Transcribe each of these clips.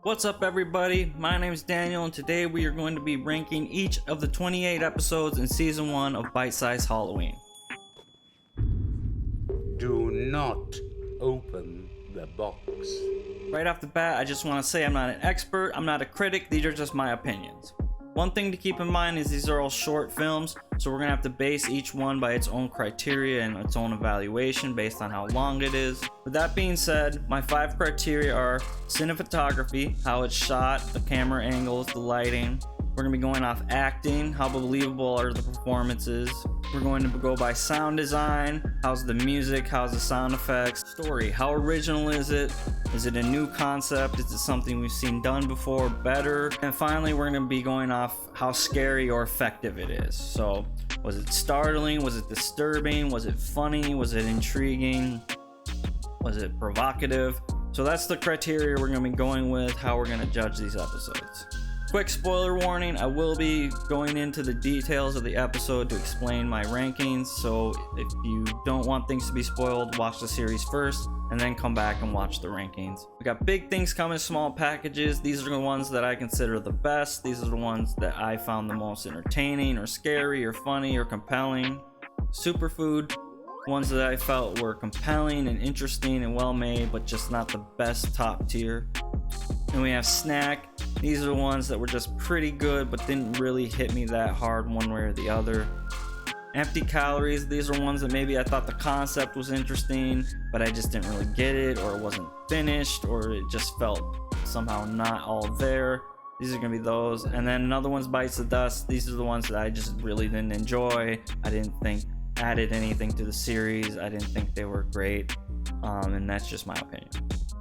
What's up, everybody? My name is Daniel, and today we are going to be ranking each of the 28 episodes in season 1 of Bite Size Holloween. Do not open the box. Right off the bat, I just want to say I'm not an expert, I'm not a critic, these are just my opinions. One thing to keep in mind is these are all short films, so we're going to have to base each one by its own criteria and its own evaluation based on how long it is. With that being said, my 5 criteria are cinematography, how it's shot, the camera angles, the lighting. We're going to be going off acting, how believable are the performances. We're going to go by sound design, how's the music, how's the sound effects. Story, how original is it? Is it a new concept? Is it something we've seen done before, better? And finally, we're going to be going off how scary or effective it is. So, was it startling? Was it disturbing? Was it funny? Was it intriguing? Was it provocative? So that's the criteria we're going to be going with, how we're going to judge these episodes. Quick spoiler warning, I will be going into the details of the episode to explain my rankings, so if you don't want things to be spoiled, watch the series first and then come back and watch the rankings. We got big things coming, small packages. These are the ones that I consider the best. These are the ones that I found the most entertaining or scary or funny or compelling. Superfood, ones that I felt were compelling and interesting and well made, but just not the best top tier. And we have snack. These are the ones that were just pretty good but didn't really hit me that hard one way or the other. Empty calories. These are ones that maybe I thought the concept was interesting, but I just didn't really get it, or it wasn't finished, or it just felt somehow not all there. These are gonna be those. And then another one's bites the dust. These are the ones that I just really didn't enjoy. I didn't think added anything to the series. I didn't think they were great, and that's just my opinion.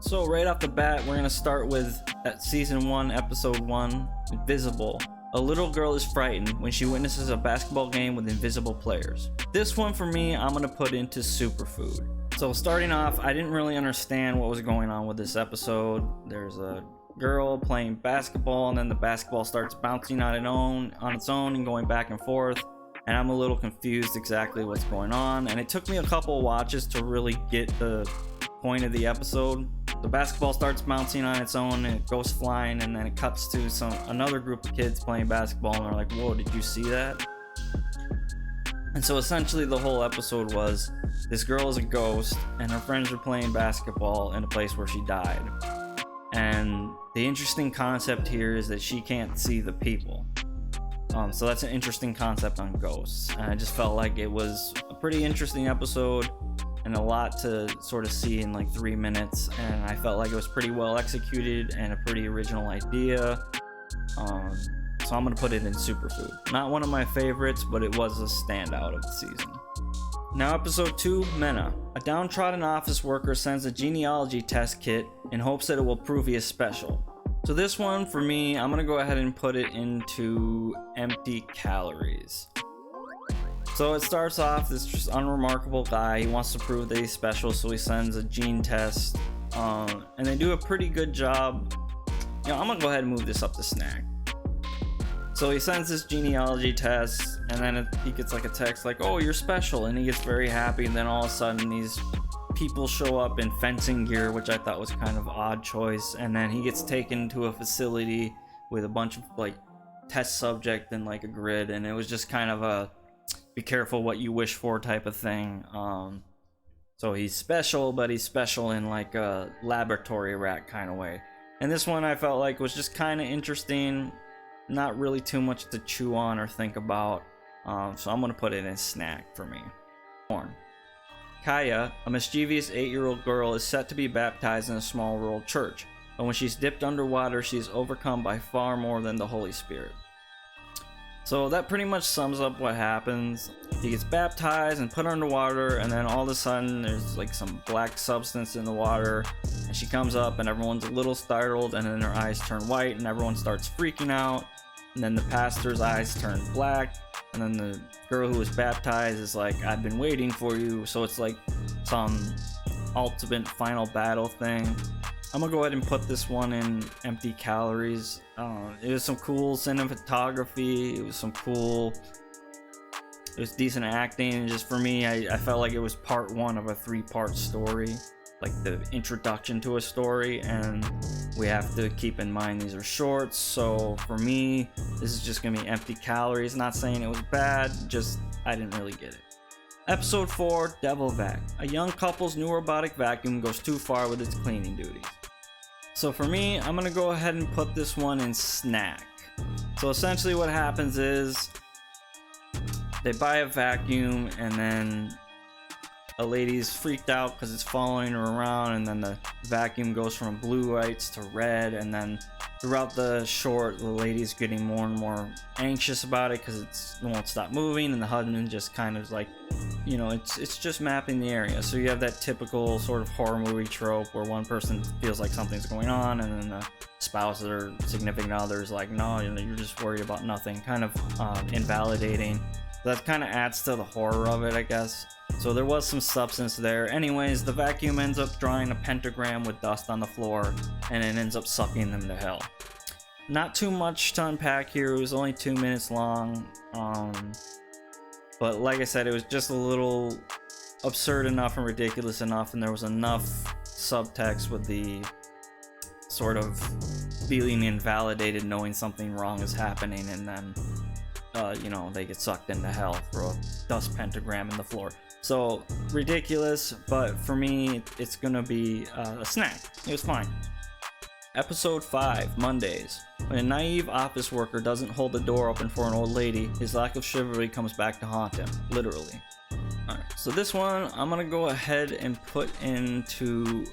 So right off the bat, we're going to start with season 1, episode 1, Invisible. A little girl is frightened when she witnesses a basketball game with invisible players. This one for me, I'm going to put into superfood. So starting off, I didn't really understand what was going on with this episode. There's a girl playing basketball, and then the basketball starts bouncing on its own and going back and forth. And I'm a little confused exactly what's going on. And it took me a couple of watches to really get the point of the episode. The basketball starts bouncing on its own and it goes flying, and then it cuts to another group of kids playing basketball, and they're like, whoa, did you see that? And so essentially the whole episode was this girl is a ghost and her friends are playing basketball in a place where she died. And the interesting concept here is that she can't see the people. So that's an interesting concept on ghosts, and I just felt like it was a pretty interesting episode and a lot to sort of see in like 3 minutes, and I felt like it was pretty well executed and a pretty original idea. So I'm gonna put it in superfood. Not one of my favorites, but it was a standout of the season. Now episode 2, Mena. A downtrodden office worker sends a genealogy test kit in hopes that it will prove he is special. So this one, for me, I'm gonna go ahead and put it into empty calories. So it starts off, this just unremarkable guy, he wants to prove that he's special, so he sends a gene test, and they do a pretty good job. I'm gonna go ahead and move this up to snack. So he sends this genealogy test, and then he gets like a text like, oh, you're special, and he gets very happy, and then all of a sudden these people show up in fencing gear, which I thought was kind of odd choice, and then he gets taken to a facility with a bunch of like test subject and like a grid, and it was just kind of a be careful what you wish for type of thing. So he's special, but he's special in like a laboratory rat kind of way. And this one I felt like was just kind of interesting, not really too much to chew on or think about. So I'm gonna put it in snack for me. Corn. Kaya, a mischievous 8-year-old girl, is set to be baptized in a small rural church, but when she's dipped underwater, she is overcome by far more than the Holy Spirit. So that pretty much sums up what happens. He gets baptized and put underwater, and then all of a sudden there's like some black substance in the water, and she comes up and everyone's a little startled, and then her eyes turn white and everyone starts freaking out, and then the pastor's eyes turn black, and then the girl who was baptized is like, I've been waiting for you. So it's like some ultimate final battle thing. I'm gonna go ahead and put this one in empty calories. It was some cool cinematography. It was decent acting. And just for me, I felt like it was part 1 of a 3-part story, like the introduction to a story. And we have to keep in mind these are shorts. So for me, this is just gonna be empty calories. Not saying it was bad, just I didn't really get it. Episode 4, Devil Vac. A young couple's new robotic vacuum goes too far with its cleaning duties. So for me, I'm gonna go ahead and put this one in snack. So essentially what happens is they buy a vacuum and then a lady's freaked out because it's following her around, and then the vacuum goes from blue lights to red, and then throughout the short the lady's getting more and more anxious about it because it won't stop moving, and the husband just kind of like, you know, it's just mapping the area. So you have that typical sort of horror movie trope where one person feels like something's going on, and then the spouse or significant other is like, no, you're just worried about nothing, kind of invalidating. That kind of adds to the horror of it, I guess. So there was some substance there. Anyways, the vacuum ends up drawing a pentagram with dust on the floor, and it ends up sucking them to hell. Not too much to unpack here. It was only 2 minutes long. But like I said, it was just a little absurd enough and ridiculous enough, and there was enough subtext with the sort of feeling invalidated knowing something wrong is happening, and then you know, they get sucked into hell for a dust pentagram in the floor. So ridiculous, but for me it's gonna be a snack. It was fine. Episode 5, Mondays. When a naive office worker doesn't hold the door open for an old lady, his lack of chivalry comes back to haunt him, literally. Alright, so this one I'm gonna go ahead and put into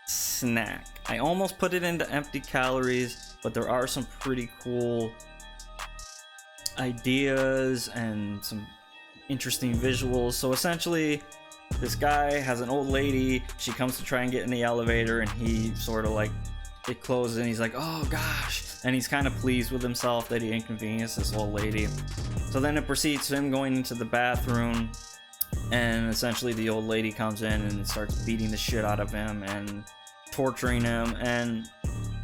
snack. I almost put it into empty calories, but there are some pretty cool ideas and some interesting visuals. So essentially, this guy has an old lady. She comes to try and get in the elevator, and he sort of like, it closes and he's like, oh gosh, and he's kind of pleased with himself that he inconvenienced this old lady. So then it proceeds to him going into the bathroom, and essentially the old lady comes in and starts beating the shit out of him and torturing him, and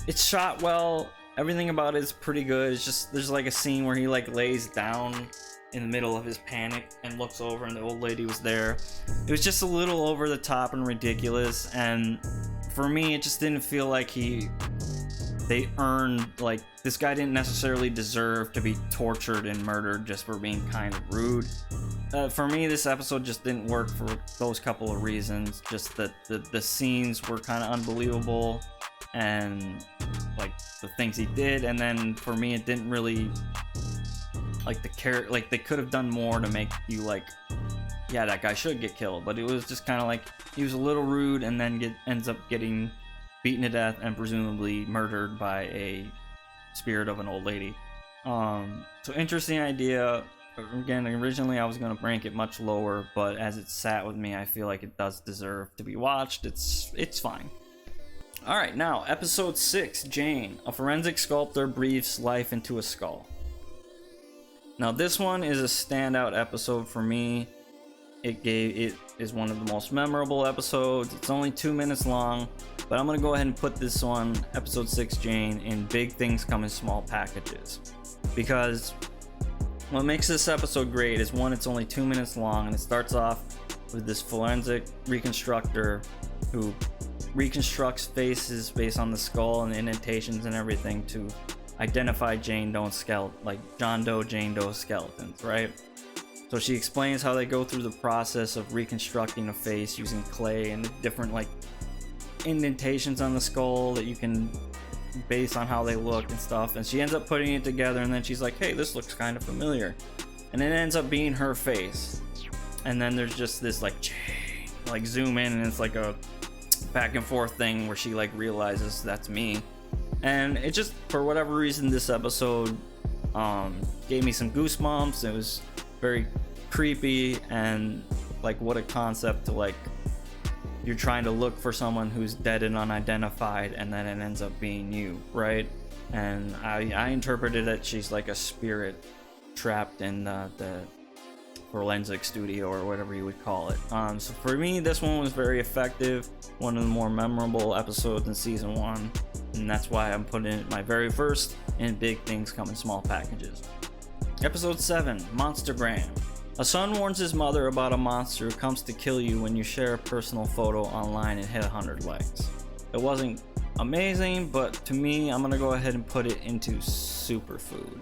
it's shot well. Everything about it is pretty good. It's just, there's like a scene where he like lays down in the middle of his panic and looks over, and the old lady was there. It was just a little over the top and ridiculous, and for me it just didn't feel like they earned, like, this guy didn't necessarily deserve to be tortured and murdered just for being kind of rude. For me, this episode just didn't work for those couple of reasons. Just that the scenes were kind of unbelievable, and like the things he did, and then for me it didn't really like the character. Like, they could have done more to make you like, yeah, that guy should get killed, but it was just kind of like he was a little rude, and then ends up getting beaten to death and presumably murdered by a spirit of an old lady. So interesting idea. Again, originally I was going to rank it much lower, but as it sat with me, I feel like it does deserve to be watched. It's fine. Alright, now, episode 6, Jane. A forensic sculptor breathes life into a skull. Now, this one is a standout episode for me. It is one of the most memorable episodes. It's only 2 minutes long, but I'm going to go ahead and put this one, episode 6, Jane, in big things come in small packages. Because what makes this episode great is, one, it's only 2 minutes long, and it starts off with this forensic reconstructor who reconstructs faces based on the skull and the indentations and everything to identify John Doe, Jane Doe skeletons, right? So she explains how they go through the process of reconstructing a face using clay and the different like indentations on the skull that you can base on how they look and stuff, and she ends up putting it together, and then she's like, hey, this looks kind of familiar, and it ends up being her face. And then there's just this like Jane, like zoom in, and it's like a back and forth thing where she like realizes that's me. And it just, for whatever reason, this episode gave me some goosebumps. It was very creepy, and like, what a concept to like, you're trying to look for someone who's dead and unidentified, and then it ends up being you, right? And I interpreted that she's like a spirit trapped in the forensic studio, or whatever you would call it. So for me, this one was very effective, one of the more memorable episodes in season 1, and that's why I'm putting it my very first in big things come in small packages. Episode 7, Monstergram. A son warns his mother about a monster who comes to kill you when you share a personal photo online and hit 100 likes. It wasn't amazing, but to me, I'm gonna go ahead and put it into superfood.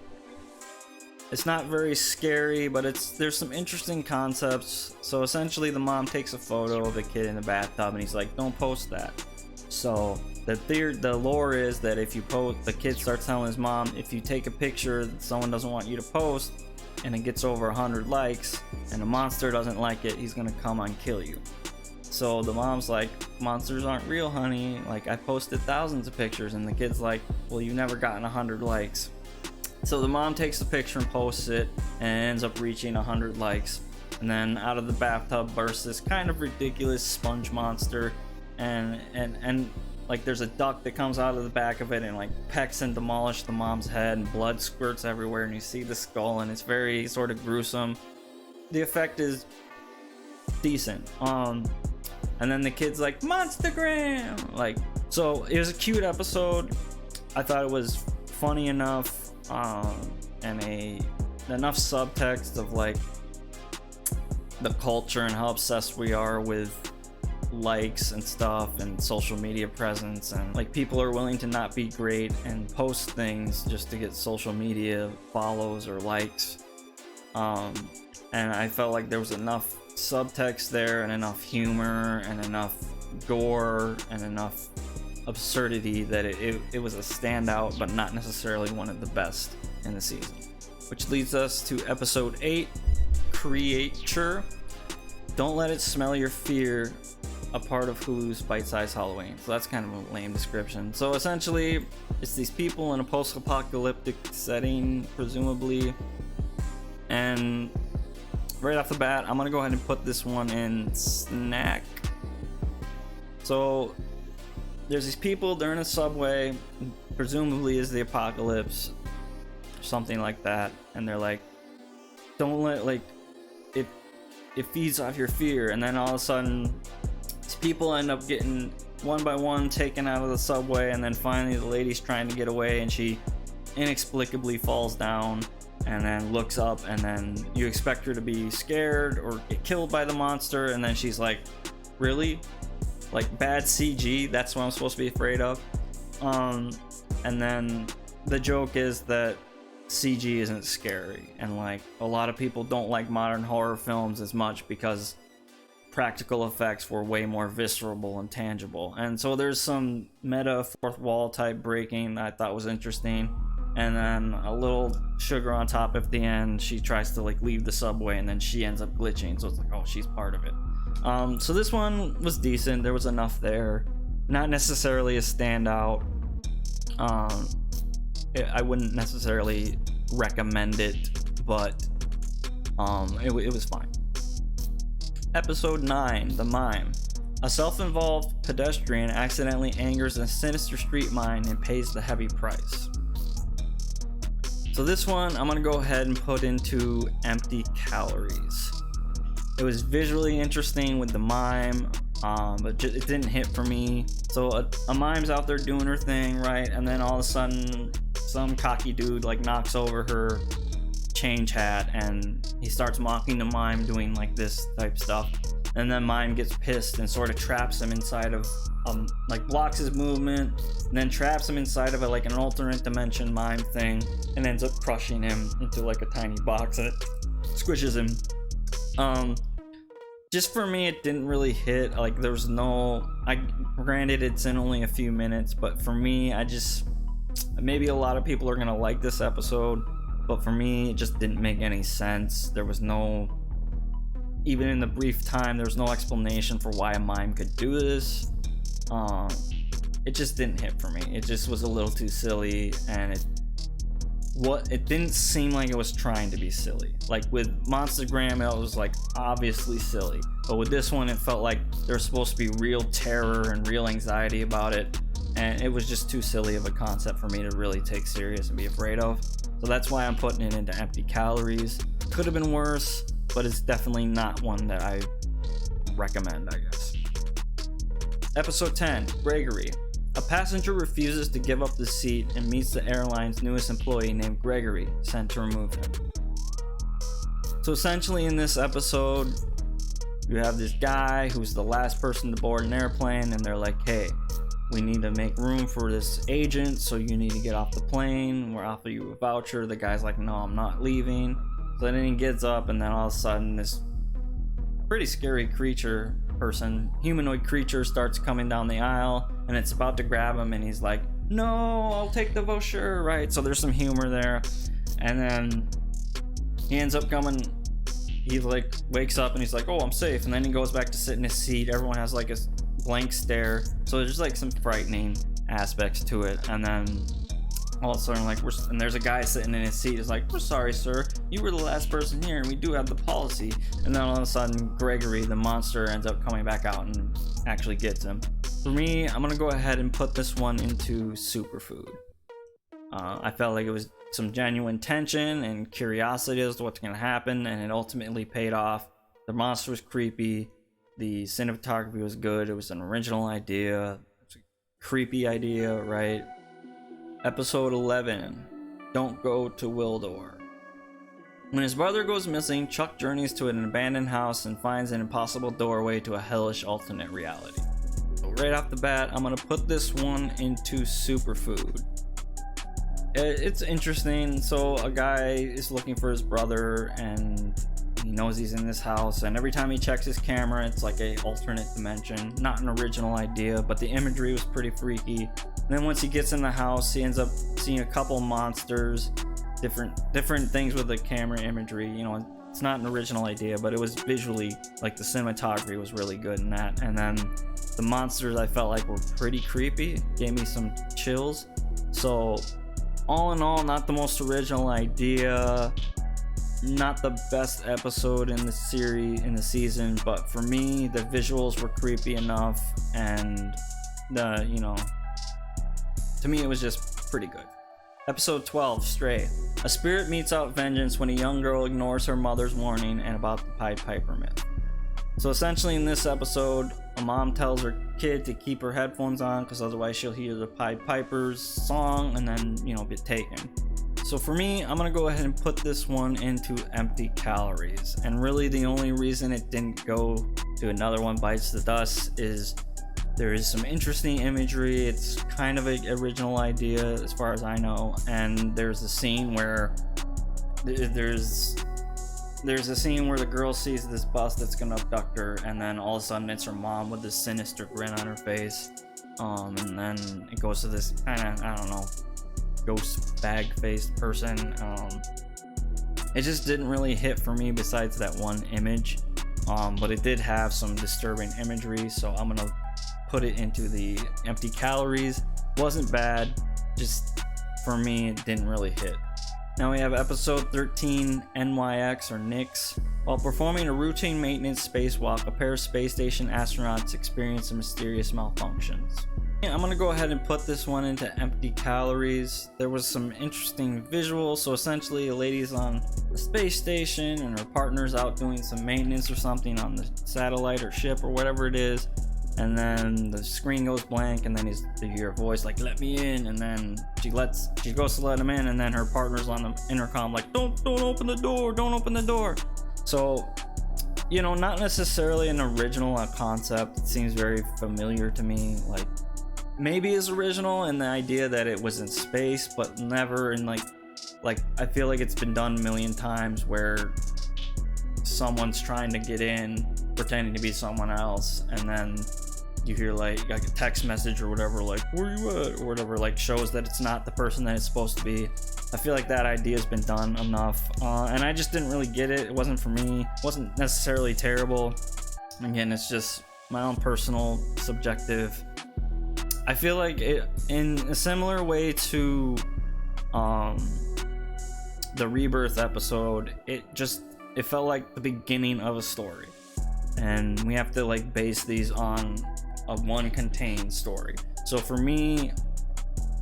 It's not very scary, but there's some interesting concepts. So essentially the mom takes a photo of the kid in the bathtub and he's like, don't post that. So the lore is that if you post, the kid starts telling his mom, if you take a picture that someone doesn't want you to post and it gets over 100 likes and the monster doesn't like it, he's gonna come and kill you. So the mom's like, monsters aren't real, honey. Like, I posted thousands of pictures. And the kid's like, well, you've never gotten 100 likes. So the mom takes the picture and posts it and ends up reaching 100 likes. And then out of the bathtub bursts this kind of ridiculous sponge monster, and like there's a duck that comes out of the back of it and like pecks and demolishes the mom's head, and blood squirts everywhere, and you see the skull, and it's very sort of gruesome. The effect is decent. And then the kid's like, Monstergram! Like, so it was a cute episode. I thought it was funny enough. And enough subtext of like the culture and how obsessed we are with likes and stuff and social media presence, and like people are willing to not be great and post things just to get social media follows or likes. And I felt like there was enough subtext there and enough humor and enough gore and enough absurdity that it was a standout, but not necessarily one of the best in the season. Which leads us to episode 8, Creature. Don't let it smell your fear, a part of Hulu's Bite Size Holloween. So that's kind of a lame description. So essentially, it's these people in a post-apocalyptic setting, presumably, and right off the bat, I'm gonna go ahead and put this one in snack. So there's these people, they're in a subway, presumably is the apocalypse, something like that, and they're like, don't let, like, it feeds off your fear. And then all of a sudden these people end up getting one by one taken out of the subway, and then finally the lady's trying to get away and she inexplicably falls down and then looks up, and then you expect her to be scared or get killed by the monster, and then she's like, really? Like, bad CG, that's what I'm supposed to be afraid of. And then the joke is that CG isn't scary, and like a lot of people don't like modern horror films as much because practical effects were way more visceral and tangible. And so there's some meta fourth wall type breaking that I thought was interesting, and then a little sugar on top at the end. She tries to like leave the subway and then she ends up glitching, so it's like, oh, she's part of it. So this one was decent. There was enough there, not necessarily a standout. I wouldn't necessarily recommend it, but it was fine. Episode 9, The Mime. A self-involved pedestrian accidentally angers a sinister street mime and pays the heavy price. So this one I'm gonna go ahead and put into empty calories. It was visually interesting with the mime, but it didn't hit for me. So a mime's out there doing her thing, right? And then all of a sudden, some cocky dude like knocks over her change hat, and he starts mocking the mime doing like this type stuff. And then mime gets pissed and sort of traps him inside of, like blocks his movement, and then traps him inside of like an alternate dimension mime thing, and ends up crushing him into like a tiny box, and it squishes him. Just for me, it didn't really hit. Like, there was no, granted it's in only a few minutes, but for me, maybe a lot of people are gonna like this episode, but for me, it just didn't make any sense. There was no, even in the brief time, there was no explanation for why a mime could do this. It just didn't hit for me. It just was a little too silly, and it didn't seem like it was trying to be silly. Like with Monstergram, it was like obviously silly, but with this one, it felt like there was supposed to be real terror and real anxiety about it, and it was just too silly of a concept for me to really take serious and be afraid of. So that's why I'm putting it into empty calories. Could have been worse, but it's definitely not one that I recommend, I guess. Episode 10, Gregory. A passenger refuses to give up the seat and meets the airline's newest employee named Gregory, sent to remove him. So essentially in this episode, you have this guy who's the last person to board an airplane, and they're like, hey, we need to make room for this agent, so you need to get off the plane. We'll offer you a voucher. The guy's like, no, I'm not leaving. So then he gets up, and then all of a sudden this pretty scary humanoid creature starts coming down the aisle, and it's about to grab him, and he's like, no, I'll take the voucher, right? So there's some humor there. And then he ends up coming, he like wakes up and he's like, oh, I'm safe. And then he goes back to sit in his seat. Everyone has like a blank stare. So there's like some frightening aspects to it. And then all of a sudden, like, and there's a guy sitting in his seat. He's like, we're sorry, sir. You were the last person here, and we do have the policy. And then all of a sudden, Gregory, the monster, ends up coming back out and actually gets him. For me, I'm gonna go ahead and put this one into superfood. I felt like it was some genuine tension and curiosity as to what's gonna happen, and it ultimately paid off. The monster was creepy. The cinematography was good. It was an original idea. It's a creepy idea, right? Episode 11, Don't Go to Wildor. When his brother goes missing, Chuck journeys to an abandoned house and finds an impossible doorway to a hellish alternate reality. So right off the bat, I'm going to put this one into superfood. It's interesting. So a guy is looking for his brother, and he knows he's in this house, and every time he checks his camera, it's like a alternate dimension. Not an original idea, but the imagery was pretty freaky. And then once he gets in the house, he ends up seeing a couple monsters, different things with the camera imagery. You know, it's not an original idea, but it was visually, like, the cinematography was really good in that. And then the monsters I felt like were pretty creepy, gave me some chills. So all in all, not the most original idea, not the best episode in the series, in the season, but for me, the visuals were creepy enough, and to me, it was just pretty good. Episode 12, Stray. A spirit meets out vengeance when a young girl ignores her mother's warning and about the Pied Piper myth. So essentially in this episode, a mom tells her kid to keep her headphones on because otherwise she'll hear the Pied Piper's song and then, get taken. So for me, I'm going to go ahead and put this one into empty calories. And really the only reason it didn't go to another one bites the dust is there is some interesting imagery. It's kind of an original idea as far as I know, and there's a scene where there's a scene where the girl sees this bus that's gonna abduct her, and then all of a sudden it's her mom with this sinister grin on her face, and then it goes to this kind of, I don't know, ghost bag-faced person. It just didn't really hit for me besides that one image, but it did have some disturbing imagery, so I'm gonna put it into the empty calories. Wasn't bad, just for me it didn't really hit. Now we have episode 13, NYX or NYX. While performing a routine maintenance spacewalk, a pair of space station astronauts experience some mysterious malfunctions. I'm gonna go ahead and put this one into empty calories. There was some interesting visuals. So essentially a lady's on a space station and her partner's out doing some maintenance or something on the satellite or ship or whatever it is. And then the screen goes blank, and then you hear a voice like, let me in, and then she goes to let him in, and then her partner's on the intercom like, don't open the door. So, not necessarily an original concept. It seems very familiar to me. Like, maybe it's original in the idea that it was in space, but never in like I feel like it's been done a million times where someone's trying to get in pretending to be someone else, and then you hear like a text message or whatever, like, where you at, or whatever, like shows that it's not the person that it's supposed to be. I feel like that idea has been done enough, and I just didn't really get it. It wasn't for me. It wasn't necessarily terrible. Again, it's just my own personal subjective. I feel like it, in a similar way to the Rebirth episode, it felt like the beginning of a story, and we have to like base these on a one contained story. So for me,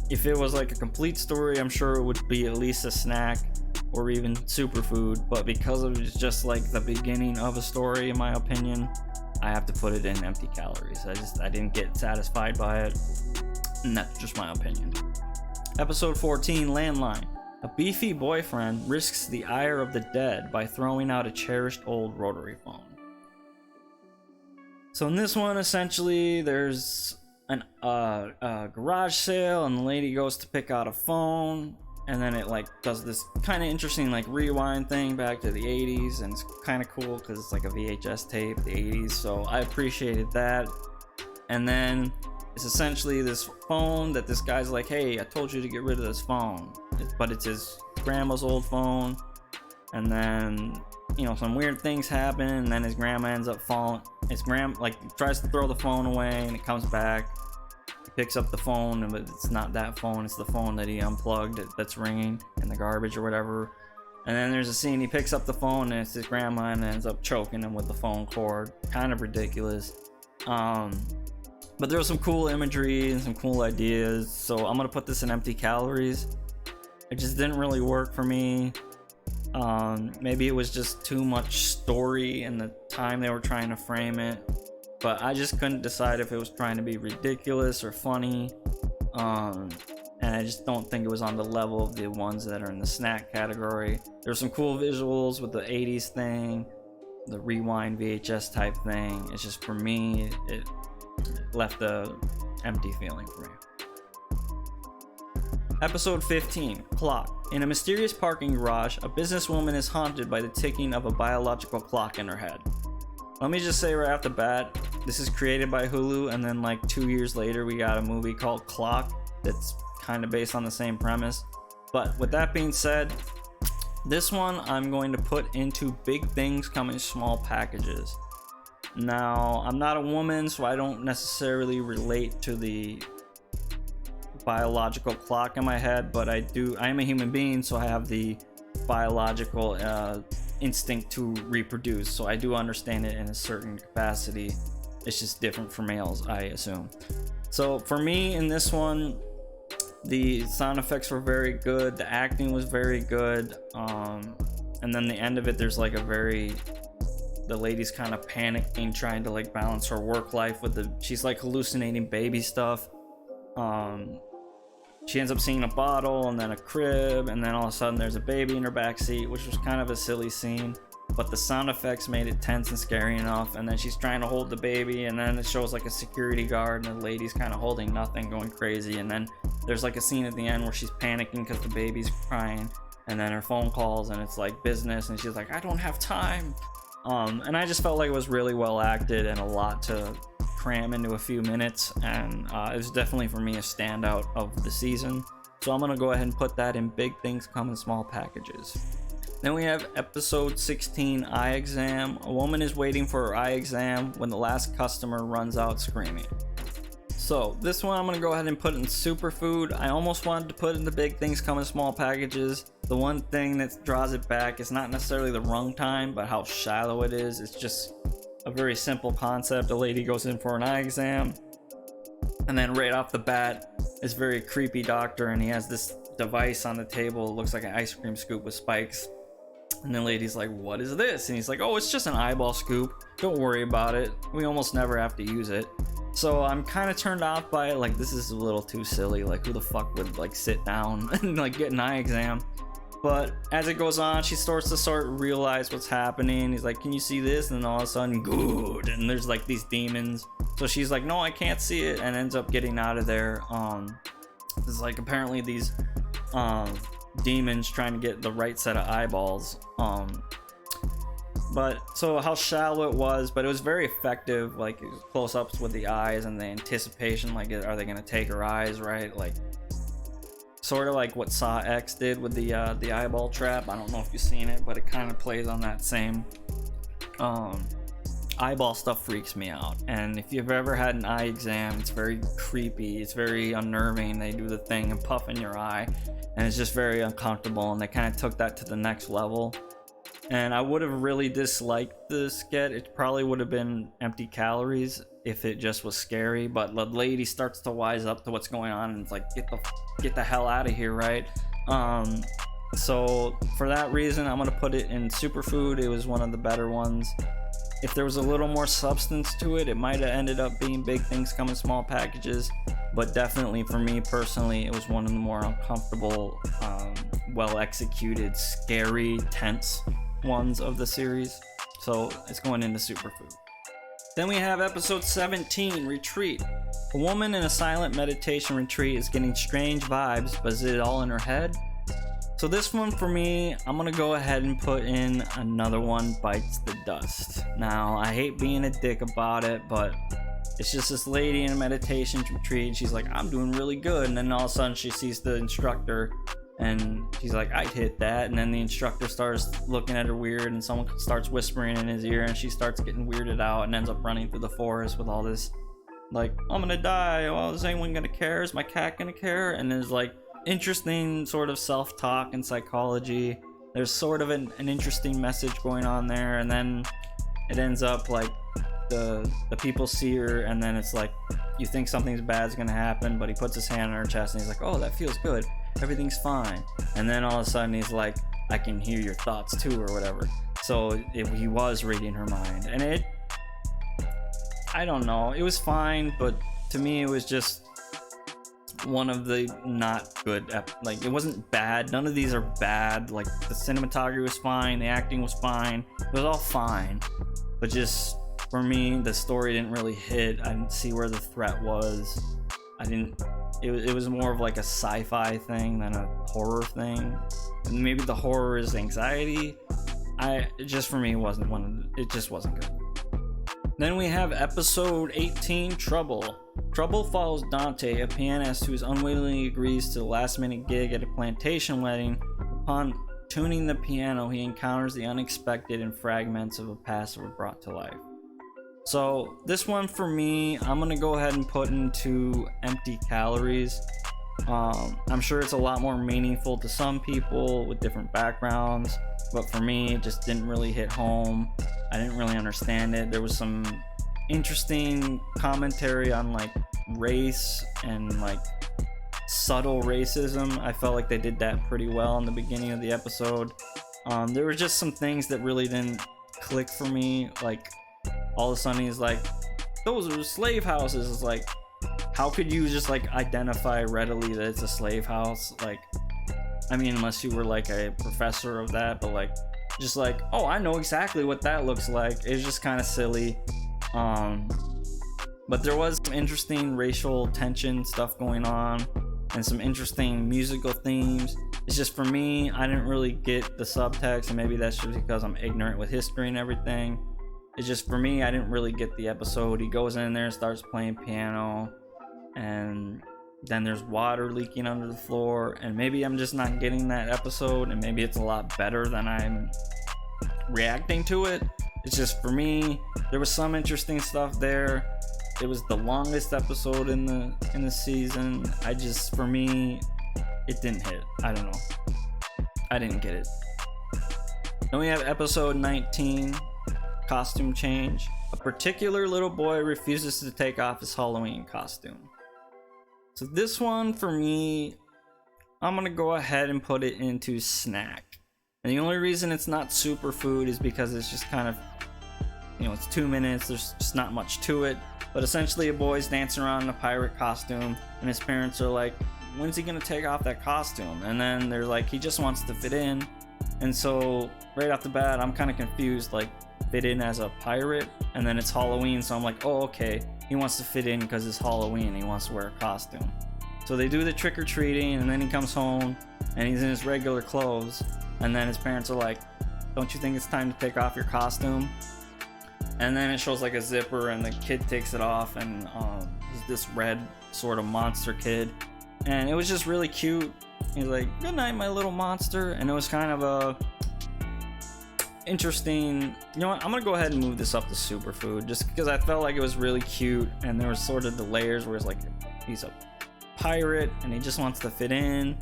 if it was like a complete story, I'm sure it would be at least a snack or even superfood, but because it was just like the beginning of a story, in my opinion, I have to put it in empty calories. I didn't get satisfied by it, and that's just my opinion. Episode 14, Landline. A beefy boyfriend risks the ire of the dead by throwing out a cherished old rotary phone. So in this one, essentially, there's a garage sale, and the lady goes to pick out a phone, and then it like does this kind of interesting like rewind thing back to the 80s, and it's kind of cool because it's like a VHS tape, the 80s, so I appreciated that. And then it's essentially this phone that this guy's like, hey, I told you to get rid of this phone, but it's his grandma's old phone. And then, you know, some weird things happen, and then his grandma ends up falling. His grandma like tries to throw the phone away, and it comes back. He picks up the phone, but it's not that phone, it's the phone that he unplugged that's ringing in the garbage or whatever. And then there's a scene, he picks up the phone, and it's his grandma, and ends up choking him with the phone cord. Kind of ridiculous. But there was some cool imagery and some cool ideas, so I'm gonna put this in empty calories. It just didn't really work for me. Maybe it was just too much story in the time they were trying to frame it, but I just couldn't decide if it was trying to be ridiculous or funny. And I just don't think it was on the level of the ones that are in the snack category. There's some cool visuals with the 80s thing, the rewind VHS type thing. It's just, for me, it left a empty feeling for me. Episode 15, Clock. In a mysterious parking garage, a businesswoman is haunted by the ticking of a biological clock in her head. Let me just say right off the bat, this is created by Hulu, and then like 2 years later we got a movie called Clock that's kind of based on the same premise. But with that being said, this one I'm going to put into big things come in small packages. Now, I'm not a woman, so I don't necessarily relate to the biological clock in my head, but I am a human being, so I have the biological instinct to reproduce, so I do understand it in a certain capacity. It's just different for males, I assume. So for me in this one, the sound effects were very good, the acting was very good, and then the end of it, there's like the lady's kind of panicking, trying to like balance her work life with she's like hallucinating baby stuff. She ends up seeing a bottle and then a crib, and then all of a sudden there's a baby in her backseat, which was kind of a silly scene, but the sound effects made it tense and scary enough. And then she's trying to hold the baby, and then it shows like a security guard, and the lady's kind of holding nothing, going crazy. And then there's like a scene at the end where she's panicking because the baby's crying, and then her phone calls and it's like business, and she's like, I don't have time. And I just felt like it was really well acted and a lot to cram into a few minutes, and it was definitely for me a standout of the season. So I'm gonna go ahead and put that in big things come in small packages. Then we have episode 16, Eye Exam. A woman is waiting for her eye exam when the last customer runs out screaming. So this one I'm gonna go ahead and put in superfood. I almost wanted to put in the big things come in small packages. The one thing that draws it back is not necessarily the runtime, but how shallow it is. It's just a very simple concept. A lady goes in for an eye exam, and then right off the bat, this very creepy doctor, and he has this device on the table. It looks like an ice cream scoop with spikes. And the lady's like, what is this? And he's like, oh, it's just an eyeball scoop. Don't worry about it. We almost never have to use it. So I'm kind of turned off by it. Like, this is a little too silly. Like, who the fuck would like sit down and like get an eye exam? But as it goes on, she starts to realize what's happening. He's like, can you see this? And then all of a sudden, good. And there's like these demons. So she's like, no, I can't see it. And ends up getting out of there. There's like apparently these demons trying to get the right set of eyeballs. But so how shallow it was, but it was very effective. Like close-ups with the eyes and the anticipation. Like, are they gonna take her eyes, right? Like, sort of like what Saw X did with the eyeball trap. I don't know if you've seen it, but it kind of plays on that same eyeball stuff. Freaks me out. And if you've ever had an eye exam, it's very creepy, it's very unnerving. They do the thing and puff in your eye, and it's just very uncomfortable, and they kind of took that to the next level. And I would have really disliked the skit. It probably would have been empty calories if it just was scary, but the lady starts to wise up to what's going on, and it's like, get the hell out of here, right? So for that reason, I'm gonna put it in superfood. It was one of the better ones. If there was a little more substance to it, it might have ended up being big things come in small packages, but definitely for me personally, it was one of the more uncomfortable, well executed, scary, tense ones of the series. So it's going into superfood. Then we have episode 17, Retreat. A woman in a silent meditation retreat is getting strange vibes, but is it all in her head? So this one for me, I'm gonna go ahead and put in another one, Bites the Dust. Now, I hate being a dick about it, but it's just this lady in a meditation retreat, and she's like, I'm doing really good, and then all of a sudden she sees the instructor, and she's like, I'd hit that, and then the instructor starts looking at her weird, and someone starts whispering in his ear, and she starts getting weirded out, and ends up running through the forest with all this, like, I'm gonna die, well, is anyone gonna care, is my cat gonna care, and there's like, interesting sort of self-talk and psychology. There's sort of an interesting message going on there, and then it ends up like the people see her, and then it's like you think something's bad's gonna happen, but he puts his hand on her chest and he's like, oh, that feels good, everything's fine, and then all of a sudden he's like, I can hear your thoughts too, or whatever. So he was reading her mind, and I don't know, it was fine, but to me it was just one of the not good, like, it wasn't bad, none of these are bad, like the cinematography was fine, the acting was fine, it was all fine, but just for me the story didn't really hit. I didn't see where the threat was. It was more of like a sci-fi thing than a horror thing, and maybe the horror is anxiety. For me, it just wasn't good. Then we have episode 18, Trouble. Trouble follows Dante, a pianist who unwillingly agrees to the last-minute gig at a plantation wedding. Upon tuning the piano, he encounters the unexpected, and fragments of a past are brought to life. So this one for me, I'm gonna go ahead and put into empty calories. I'm sure it's a lot more meaningful to some people with different backgrounds, but for me, it just didn't really hit home. I didn't really understand it. There was some interesting commentary on like race and like subtle racism. I felt like they did that pretty well in the beginning of the episode. There were just some things that really didn't click for me. Like all of a sudden he's like, those are slave houses. It's like, how could you just like identify readily that it's a slave house? Like, I mean, unless you were like a professor of that, but like, just like, oh, I know exactly what that looks like. It's just kind of silly. But there was some interesting racial tension stuff going on, and some interesting musical themes. It's just, for me, I didn't really get the subtext, and maybe that's just because I'm ignorant with history and everything. It's just, for me, I didn't really get the episode. He goes in there and starts playing piano, and then there's water leaking under the floor, and maybe I'm just not getting that episode, and maybe it's a lot better than I'm reacting to it. It's just, for me, there was some interesting stuff there. It was the longest episode in the season. For me, it didn't hit. I don't know, I didn't get it. Then we have episode 19, Costume Change. A particular little boy refuses to take off his Halloween costume. So this one, for me, I'm gonna go ahead and put it into snack. And the only reason it's not superfood is because it's just kind of, it's 2 minutes, there's just not much to it. But essentially a boy's dancing around in a pirate costume, and his parents are like, when's he gonna take off that costume? And then they're like, he just wants to fit in. And so right off the bat, I'm kind of confused, like, fit in as a pirate, and then it's Halloween, so I'm like, oh, okay, he wants to fit in because it's Halloween, he wants to wear a costume. So they do the trick-or-treating, and then he comes home and he's in his regular clothes, and then his parents are like, don't you think it's time to take off your costume? And then it shows like a zipper, and the kid takes it off, and he's this red sort of monster kid, and it was just really cute. He's like, good night, my little monster. And it was kind of a interesting, you know what, I'm gonna go ahead and move this up to superfood, just because I felt like it was really cute, and there was sort of the layers where it's like, he's a pirate and he just wants to fit in.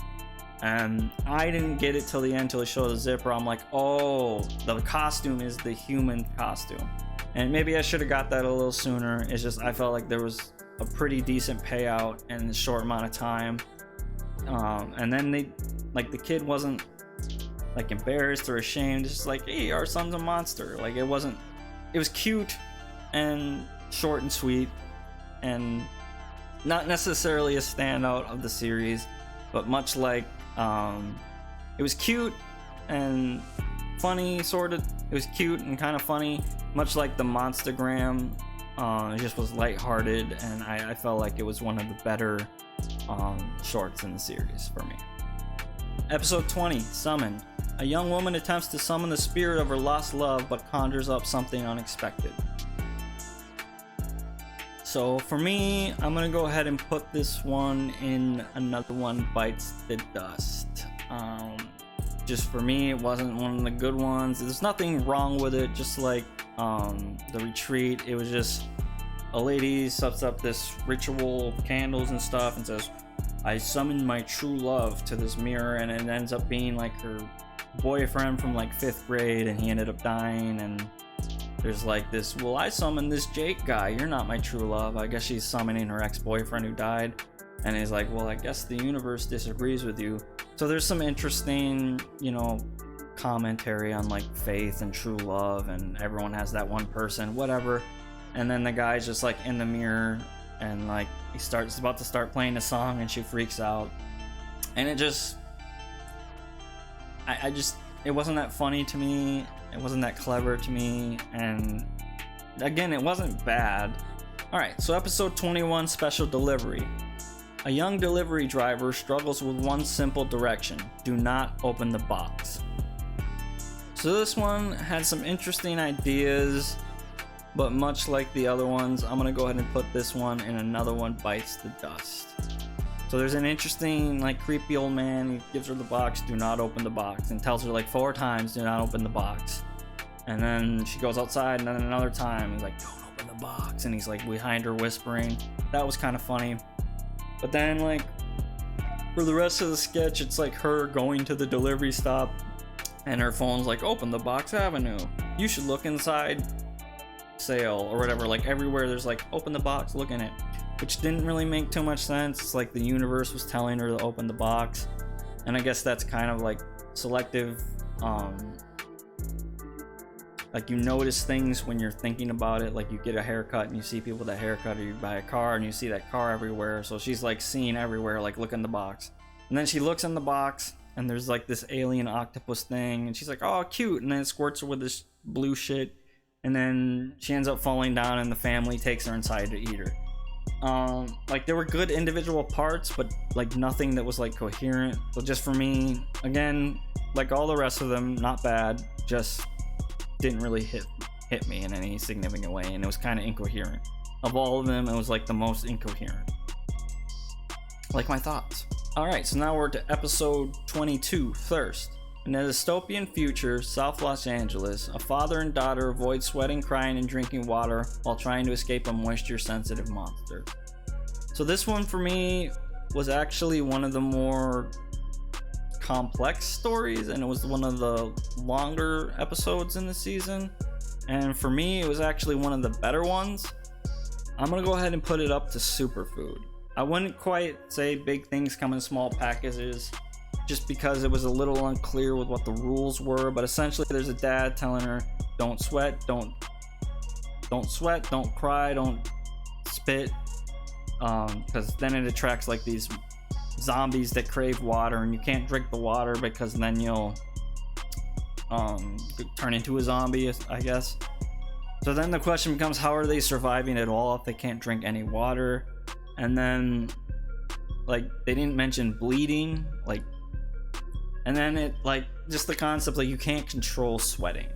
And I didn't get it till the end, till he showed the zipper. I'm like, oh, the costume is the human costume. And maybe I should have got that a little sooner. It's just, I felt like there was a pretty decent payout in a short amount of time. And then the kid wasn't like embarrassed or ashamed. It's just like, hey, our son's a monster. Like, it was cute and short and sweet, and not necessarily a standout of the series, but much like, it was cute and funny, sort of. It was cute and kind of funny, much like the Monstergram It just was lighthearted, and I felt like it was one of the better shorts in the series for me. Episode 20, Summoned. A young woman attempts to summon the spirit of her lost love, but conjures up something unexpected. So for me, I'm gonna go ahead and put this one in Another One Bites the Dust. Just for me, it wasn't one of the good ones. There's nothing wrong with it, just like The Retreat. It was just a lady sets up this ritual of candles and stuff and says, I summoned my true love to this mirror, and it ends up being like her boyfriend from like 5th grade, and he ended up dying. And there's like this, well, I summoned this Jake guy, you're not my true love. I guess she's summoning her ex-boyfriend who died, and he's like, well, I guess the universe disagrees with you. So there's some interesting, commentary on like faith and true love, and everyone has that one person, whatever. And then the guy's just like in the mirror, and like he's about to start playing a song, and she freaks out, and it wasn't that funny to me. It wasn't that clever to me, and again, it wasn't bad. All right, so episode 21, Special Delivery. A young delivery driver struggles with one simple direction: do not open the box. So this one had some interesting ideas, but much like the other ones, I'm gonna go ahead and put this one in Another One Bites the Dust. So there's an interesting, like, creepy old man. He gives her the box, do not open the box, and tells her like 4 times, do not open the box. And then she goes outside, and then another time he's like, don't open the box, and he's like behind her whispering. That was kind of funny. But then, like, for the rest of the sketch, it's like her going to the delivery stop, and her phone's like, open the box avenue, you should look inside sale, or whatever. Like, everywhere there's like, open the box, look in it, which didn't really make too much sense. It's like the universe was telling her to open the box, and I guess that's kind of like selective, like, you notice things when you're thinking about it. Like, you get a haircut and you see people with a haircut, or you buy a car and you see that car everywhere. So she's like seeing everywhere, like, look in the box. And then she looks in the box, and there's like this alien octopus thing, and she's like, oh, cute, and then it squirts her with this blue shit, and then she ends up falling down, and the family takes her inside to eat her. Like, there were good individual parts, but like nothing that was like coherent. So just for me, again, like all the rest of them, not bad, just didn't really hit me in any significant way, and it was kind of incoherent. Of all of them, it was like the most incoherent, like my thoughts. All right, so now we're to episode 22, Thirst. In a dystopian future, South Los Angeles, a father and daughter avoid sweating, crying, and drinking water while trying to escape a moisture-sensitive monster. So this one for me was actually one of the more complex stories, and it was one of the longer episodes in the season. And for me, it was actually one of the better ones. I'm gonna go ahead and put it up to superfood. I wouldn't quite say big things come in small packages, just because it was a little unclear with what the rules were. But essentially, there's a dad telling her, don't sweat, don't sweat, don't cry, don't spit, because then it attracts like these zombies that crave water, and you can't drink the water because then you'll turn into a zombie, I guess. So then the question becomes, how are they surviving at all if they can't drink any water? And then, like, they didn't mention bleeding, like, and then it, like, just the concept, like, you can't control sweating.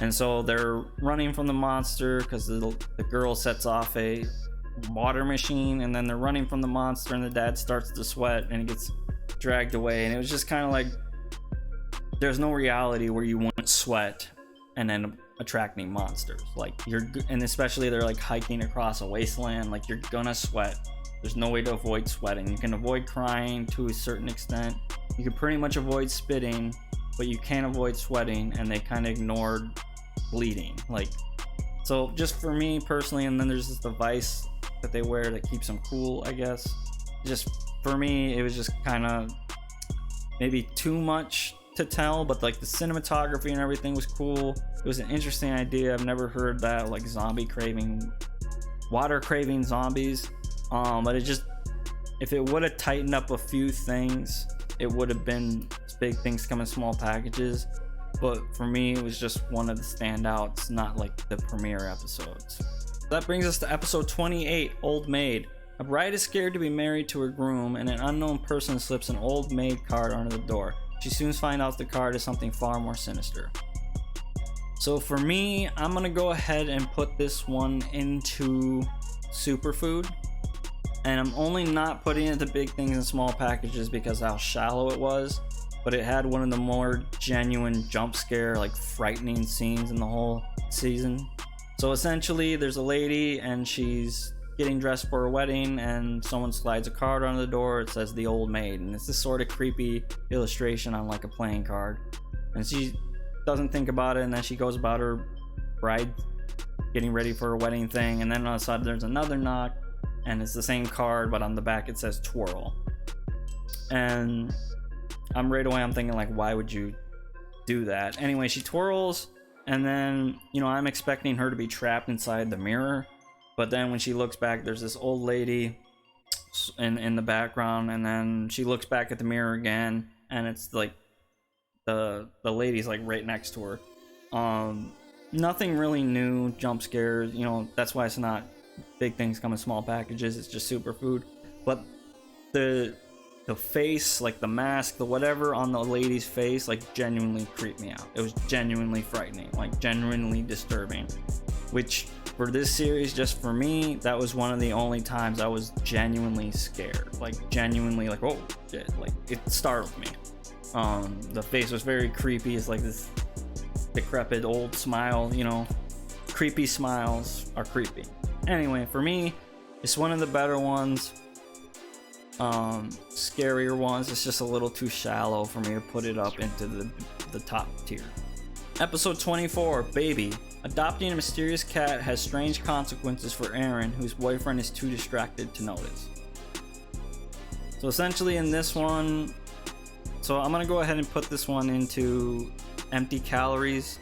And so they're running from the monster because the girl sets off a water machine, and then they're running from the monster, and the dad starts to sweat, and he gets dragged away. And it was just kind of like, there's no reality where you wouldn't sweat and then attracting monsters. Like, and especially they're like hiking across a wasteland, like, you're gonna sweat. There's no way to avoid sweating. You can avoid crying to a certain extent. You can pretty much avoid spitting, but you can't avoid sweating, and they kind of ignored bleeding. Like, so just for me personally, and then there's this device that they wear that keeps them cool, I guess. Just for me, it was just kind of maybe too much to tell, but like the cinematography and everything was cool. It was an interesting idea. I've never heard that, like, water craving zombies. But it just, if it would have tightened up a few things, it would have been big things come in small packages. But for me, it was just one of the standouts, not like the premiere episodes. That brings us to episode 28, Old Maid. A bride is scared to be married to her groom, and an unknown person slips an old maid card under the door. She soon finds out the card is something far more sinister. So for me, I'm gonna go ahead and put this one into superfood. And I'm only not putting it to big things in small packages because how shallow it was. But it had one of the more genuine jump scare, like frightening scenes in the whole season. So essentially, there's a lady and she's getting dressed for a wedding, and someone slides a card on the door. It says the old maid, and it's this sort of creepy illustration on like a playing card. And she doesn't think about it, and then she goes about her bride getting ready for her wedding thing, and then all of a sudden there's another knock, and it's the same card, but on the back it says twirl. And I'm thinking like, why would you do that? Anyway, she twirls, and then, you know, I'm expecting her to be trapped inside the mirror, but then when she looks back, there's this old lady in the background, and then she looks back at the mirror again, and it's like the lady's like right next to her. Nothing really new, jump scares, you know, that's why it's not big things come in small packages, it's just superfood. But the face, like the mask, the whatever on the lady's face, like genuinely creeped me out. It was genuinely frightening, like genuinely disturbing, which for this series, just for me, that was one of the only times I was genuinely scared, like genuinely like, oh shit, like it startled me. The face was very creepy. It's like this decrepit old smile, you know, creepy smiles are creepy. Anyway, for me, it's one of the better ones. Scarier ones, it's just a little too shallow for me to put it up into the top tier. Episode 24, Baby. Adopting a mysterious cat has strange consequences for Aaron, whose boyfriend is too distracted to notice. So essentially in this one, so I'm gonna go ahead and put this one into empty calories.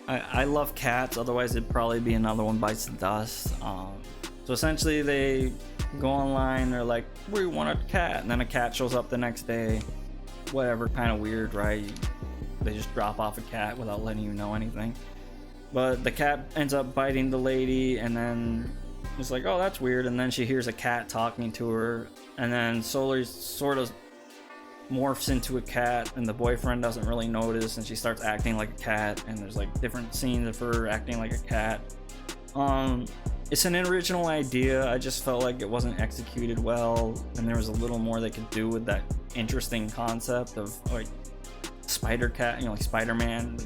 I love cats, otherwise it'd probably be another one bites the dust. So essentially they go online, they're like, we want a cat, and then a cat shows up the next day. Whatever, kind of weird, right? They just drop off a cat without letting you know anything. But the cat ends up biting the lady, and then it's like, oh, that's weird. And then she hears a cat talking to her, and then slowly sort of morphs into a cat, and the boyfriend doesn't really notice, and she starts acting like a cat, and there's like different scenes of her acting like a cat. It's an original idea. I just felt like it wasn't executed well, and there was a little more they could do with that interesting concept of like spider cat, you know, like Spider-Man.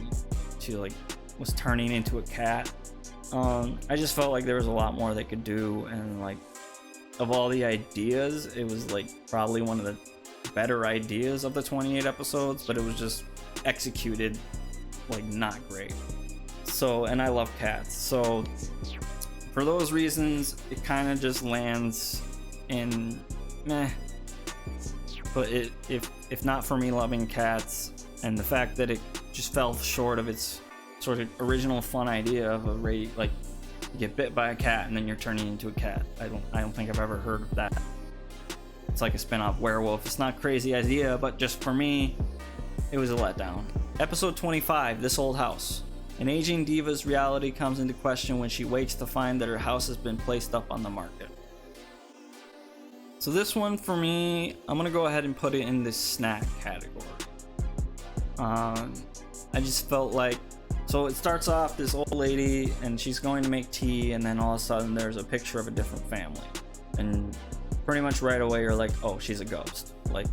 She like was turning into a cat. I just felt like there was a lot more they could do, and like of all the ideas, it was like probably one of the better ideas of the 28 episodes, but it was just executed like not great. So, and I love cats, so for those reasons it kind of just lands in meh. But if not for me loving cats and the fact that it just fell short of its sort of original fun idea of like you get bit by a cat and then you're turning into a cat. I don't think I've ever heard of that. It's like a spin-off werewolf. It's not a crazy idea, but just for me, it was a letdown. Episode 25, This Old House. An aging diva's reality comes into question when she wakes to find that her house has been placed up on the market. So this one for me, I'm gonna go ahead and put it in the snack category. I just felt like, so it starts off this old lady and she's going to make tea, and then all of a sudden there's a picture of a different family, and pretty much right away you're like, oh, she's a ghost. Like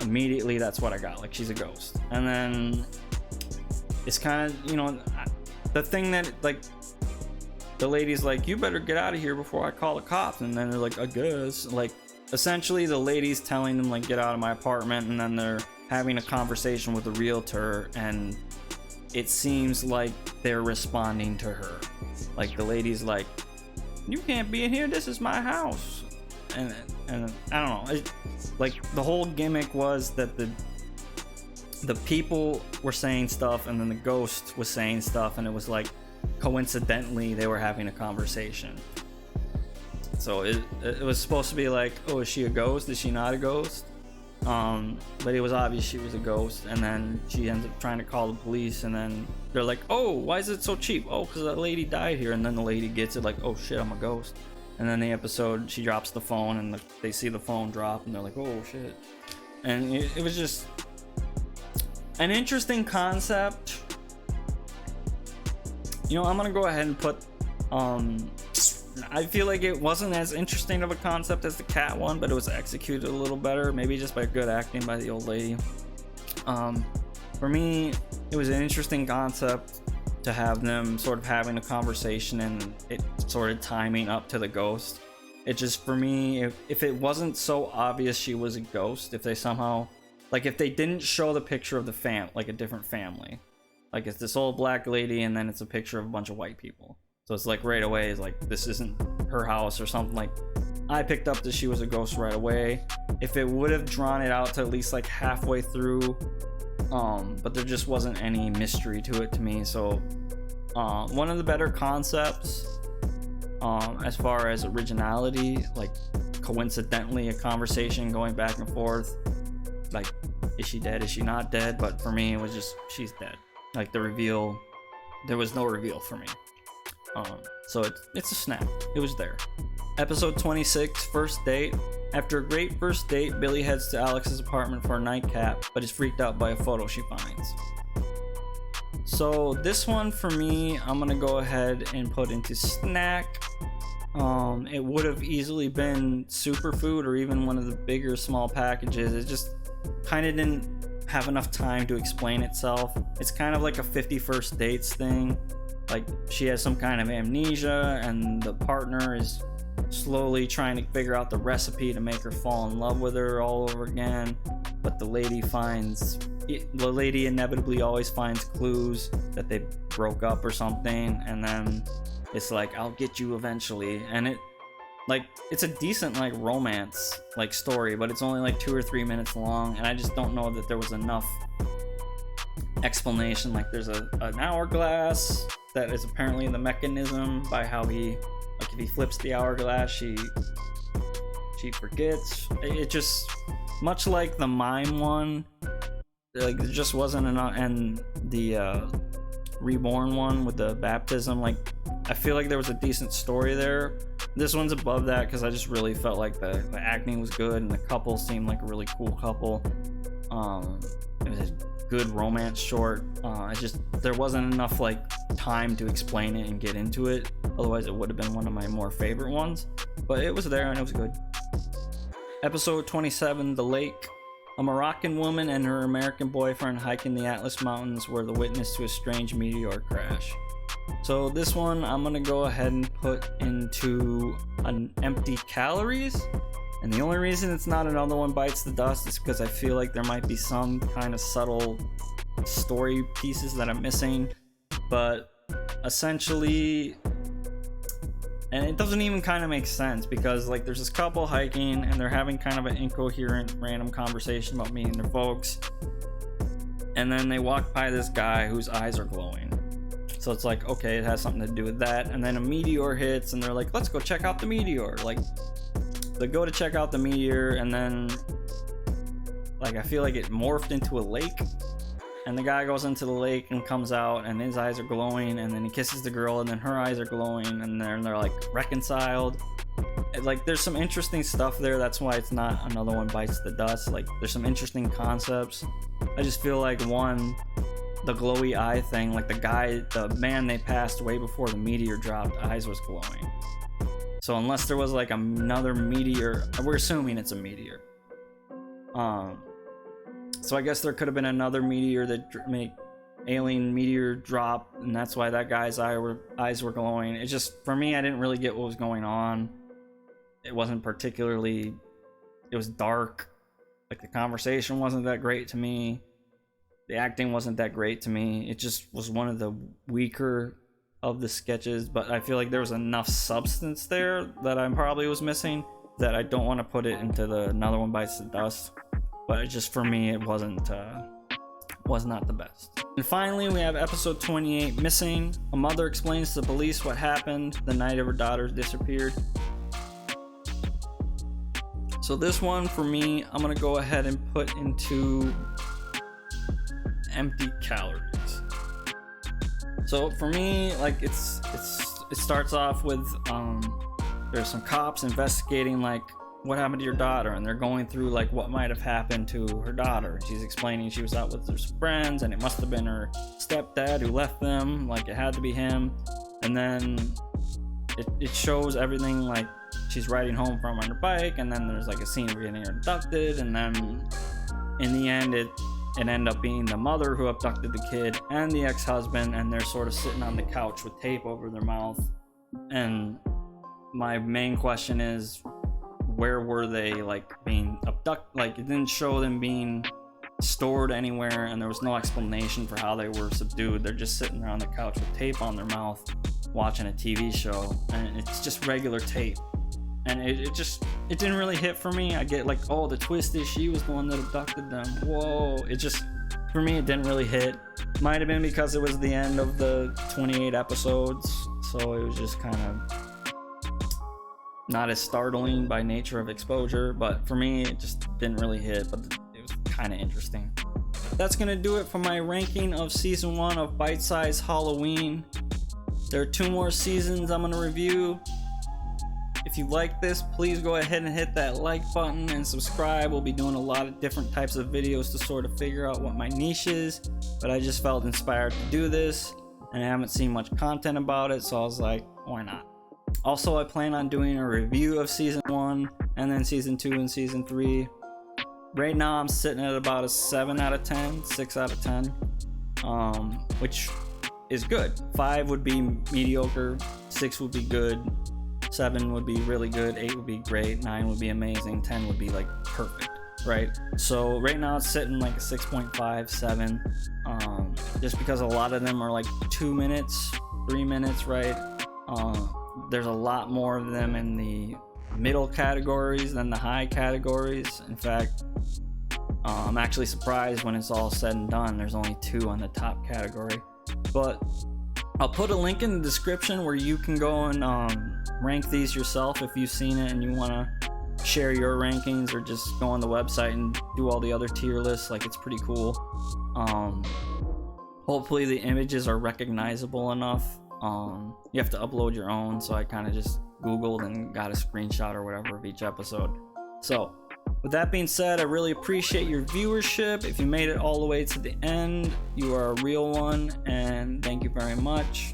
immediately that's what I got, like she's a ghost. And then it's kind of, you know, the thing that like the lady's like, you better get out of here before I call the cops, and then they're like, I guess, like essentially the lady's telling them like, get out of my apartment, and then they're having a conversation with the realtor, and it seems like they're responding to her. Like the lady's like, you can't be in here, this is my house. And I don't know, like the whole gimmick was that the people were saying stuff, and then the ghost was saying stuff, and it was like coincidentally they were having a conversation. So it was supposed to be like, oh, is she a ghost, is she not a ghost? But it was obvious she was a ghost, and then she ends up trying to call the police, and then they're like, oh, why is it so cheap? Oh, because that lady died here. And then the lady gets it like, oh shit, I'm a ghost. And then the episode, she drops the phone, and they see the phone drop, and they're like, oh shit. And it was just an interesting concept. You know, I'm gonna go ahead and put I feel like it wasn't as interesting of a concept as the cat one, but it was executed a little better, maybe just by good acting by the old lady. For me, it was an interesting concept to have them sort of having a conversation and it sort of timing up to the ghost. It just, for me, if it wasn't so obvious she was a ghost, if they somehow, like if they didn't show the picture of the like a different family, like it's this old black lady and then it's a picture of a bunch of white people. So it's like right away, it's like this isn't her house or something. Like I picked up that she was a ghost right away. If it would have drawn it out to at least like halfway through, but there just wasn't any mystery to it to me. So one of the better concepts as far as originality, like coincidentally a conversation going back and forth, like is she dead, is she not dead? But for me it was just she's dead. Like the reveal, there was no reveal for me. So it's a snap. It was there. Episode 26, First Date. After a great first date, Billy heads to Alex's apartment for a nightcap, but is freaked out by a photo she finds. So this one for me, I'm gonna go ahead and put into snack. It would have easily been superfood or even one of the bigger small packages. It just kind of didn't have enough time to explain itself. It's kind of like a 50 First Dates thing. Like she has some kind of amnesia and the partner is slowly trying to figure out the recipe to make her fall in love with her all over again, but the lady inevitably always finds clues that they broke up or something, and then it's like I'll get you eventually. And it's a decent like romance like story, but it's only like 2 or 3 minutes long, and I just don't know that there was enough explanation. Like there's an hourglass that is apparently the mechanism by how he, like if he flips the hourglass, she forgets. It just, much like the mime one, like there just wasn't enough. And the reborn one with the baptism, like I feel like there was a decent story there. This one's above that because I just really felt like the acting was good and the couple seemed like a really cool couple. It was a good romance short. There wasn't enough like time to explain it and get into it, otherwise it would have been one of my more favorite ones, but it was there and it was good. Episode 27, The Lake. A Moroccan woman and her American boyfriend hike in the Atlas Mountains were the witness to a strange meteor crash. So this one I'm gonna go ahead and put into an empty calories. And the only reason it's not another one bites the dust is because I feel like there might be some kind of subtle story pieces that I'm missing. But essentially, and it doesn't even kind of make sense because like there's this couple hiking and they're having kind of an incoherent random conversation about meeting their folks. And then they walk by this guy whose eyes are glowing. So it's like, okay, it has something to do with that. And then a meteor hits and they're like, let's go check out the meteor. Like, they go to check out the meteor and then like I feel like it morphed into a lake, and the guy goes into the lake and comes out and his eyes are glowing, and then he kisses the girl and then her eyes are glowing, and they're like reconciled. Like there's some interesting stuff there. That's why it's not another one bites the dust. Like there's some interesting concepts. I just feel like one, the glowy eye thing, like the man they passed way before the meteor dropped, eyes was glowing. So unless there was like another meteor, we're assuming it's a meteor. So I guess there could have been another meteor that made alien meteor drop, and that's why that guy's eyes were glowing. It just, for me, I didn't really get what was going on. It wasn't particularly, it was dark. Like the conversation wasn't that great to me. The acting wasn't that great to me. It just was one of the weaker of the sketches, but I feel like there was enough substance there that I probably was missing that I don't want to put it into the another one bites the dust. But it just, for me, it was not the best. And finally, we have episode 28, Missing. A mother explains to the police what happened the night of her daughter disappeared. So this one for me, I'm gonna go ahead and put into empty calories. So for me, like it starts off with there's some cops investigating like what happened to your daughter, and they're going through like what might have happened to her daughter. She's explaining she was out with her friends and it must have been her stepdad who left them, like it had to be him. And then it shows everything, like she's riding home from on her bike, and then there's like a scene of her getting abducted, and then in the end it ended up being the mother who abducted the kid and the ex-husband, and they're sort of sitting on the couch with tape over their mouth. And my main question is, where were they like being abducted? Like it didn't show them being stored anywhere, and there was no explanation for how they were subdued. They're just sitting there on the couch with tape on their mouth watching a TV show, and it's just regular tape. And it didn't really hit for me. I get like, oh, the twist is she was the one that abducted them. Whoa. It just, for me, it didn't really hit. Might have been because it was the end of the 28 episodes, so it was just kind of not as startling by nature of exposure. But for me, it just didn't really hit, but it was kind of interesting. That's gonna do it for my ranking of season 1 of Bite Size Holloween. There are 2 more seasons I'm gonna review. If you like this, please go ahead and hit that like button and subscribe. We'll be doing a lot of different types of videos to sort of figure out what my niche is, but I just felt inspired to do this, and I haven't seen much content about it, so I was like, why not? Also, I plan on doing a review of season 1 and then season 2 and season 3. Right now I'm sitting at about a 7 out of 10, 6 out of 10, which is good. 5 would be mediocre, 6 would be good, 7 would be really good, 8 would be great, 9 would be amazing, 10 would be like perfect, right? So right now it's sitting like a 6.5, 7, just because a lot of them are like 2 minutes, 3 minutes, right? There's a lot more of them in the middle categories than the high categories. In fact, I'm actually surprised when it's all said and done, there's only 2 on the top category. But I'll put a link in the description where you can go and rank these yourself if you've seen it and you want to share your rankings, or just go on the website and do all the other tier lists. Like, it's pretty cool. Hopefully the images are recognizable enough. You have to upload your own, so I kind of just googled and got a screenshot or whatever of each episode. So with that being said, I really appreciate your viewership. If you made it all the way to the end, you are a real one, and thank you very much.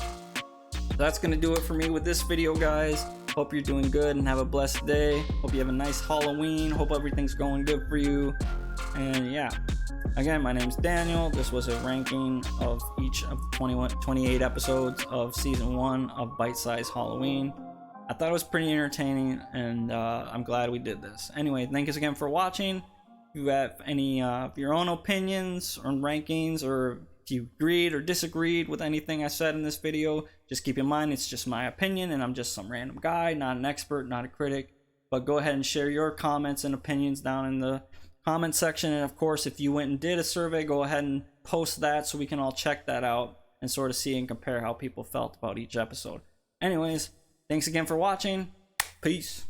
That's gonna do it for me with this video, guys. Hope you're doing good and have a blessed day. Hope you have a nice Halloween. Hope everything's going good for you. And yeah, again, my name's Daniel. This was a ranking of each of the 28 episodes of season 1 of Bite Size Holloween. I thought it was pretty entertaining, and I'm glad we did this. Anyway, thanks again for watching. If you have any of your own opinions on rankings, or if you agreed or disagreed with anything I said in this video, just keep in mind it's just my opinion, and I'm just some random guy, not an expert, not a critic. But go ahead and share your comments and opinions down in the comment section. And of course, if you went and did a survey, go ahead and post that so we can all check that out and sort of see and compare how people felt about each episode. Anyways, thanks again for watching. Peace.